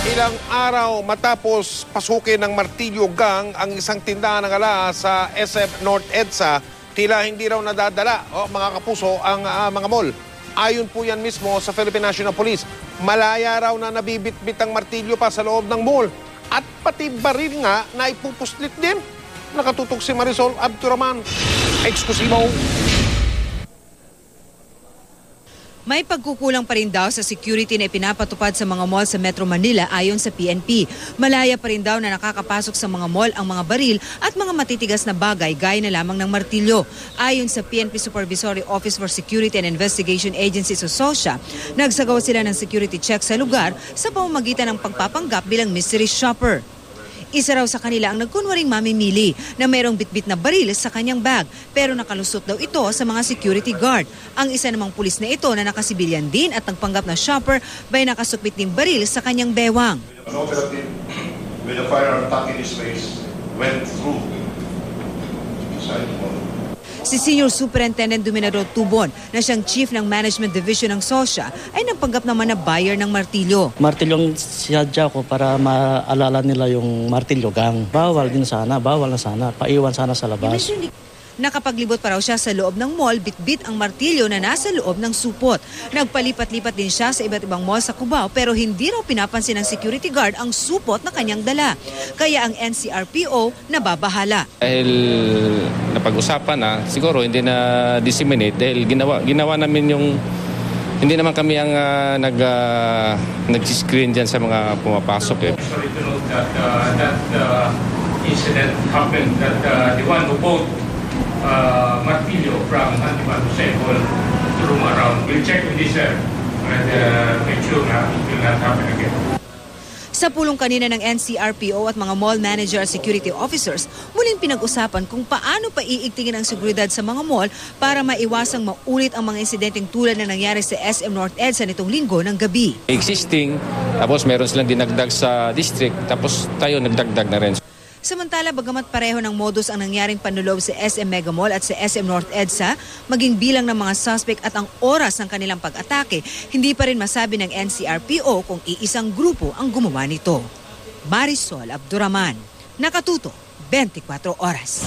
Ilang araw matapos pasukin ng Martilyo Gang ang isang tindahan ng ala sa SM North EDSA, tila hindi raw nadadala mga kapuso ang mga mall. Ayon po yan mismo sa Philippine National Police, malaya raw na nabibitbit ang martilyo pa sa loob ng mall. At pati baril nga na ipupuslit din. Nakatutok si Marisol Abduraman. Eksklusibo. May pagkukulang pa rin daw sa security na ipinapatupad sa mga mall sa Metro Manila ayon sa PNP. Malaya pa rin daw na nakakapasok sa mga mall ang mga baril at mga matitigas na bagay gaya na lamang ng martilyo. Ayon sa PNP Supervisory Office for Security and Investigation Agencies o SOSIA, nagsagawa sila ng security check sa lugar sa pamamagitan ng pagpapanggap bilang mystery shopper. Isa raw sa kanila ang nagkunwaring mamimili na mayroong bitbit na baril sa kanyang bag pero nakalusot daw ito sa mga security guard. Ang isa namang pulis na ito na nakasibilyan din at nagpanggap na shopper bay nakasukbit ng baril sa kanyang bewang. An operative with a firearm tucked in his face went through inside the mall. Si Senior Superintendent Dominador Tubon na siyang Chief ng Management Division ng SOSIA ay nagpanggap naman na buyer ng martilyo. Martilyong sinadya ko para maalala nila yung Martilyo Gang. Bawal na sana. Paiwan sana sa labas. Nakapaglibot pa raw siya sa loob ng mall, bitbit ang martilyo na nasa loob ng supot. Nagpalipat-lipat din siya sa iba't ibang mall sa Cubao pero hindi raw pinapansin ng security guard ang supot na kanyang dala. Kaya ang NCRPO nababahala. Dahil napag-usapan na, siguro hindi na disseminate dahil ginawa namin yung hindi naman kami ang nag-screen dyan sa mga pumapasok. Sorry to note that incident happened that the one who bought martilyo from Antiman Hussein will roam around. We'll check with this and make sure na it will not happen again. Sa pulong kanina ng NCRPO at mga mall manager at security officers, muling pinag-usapan kung paano pa iigtingin ang seguridad sa mga mall para maiwasang maulit ang mga insidenteng tulad na nangyari sa SM North EDSA nitong linggo ng gabi. Existing, tapos meron silang dinagdag sa district, tapos tayo nagdagdag na rin. Samantala, bagamat pareho ng modus ang nangyaring panloob sa SM Mega Mall at sa SM North EDSA, maging bilang ng mga suspect at ang oras ng kanilang pag-atake, hindi pa rin masabi ng NCRPO kung iisang grupo ang gumawa nito. Marisol Abduraman, Nakatuto, 24 Oras.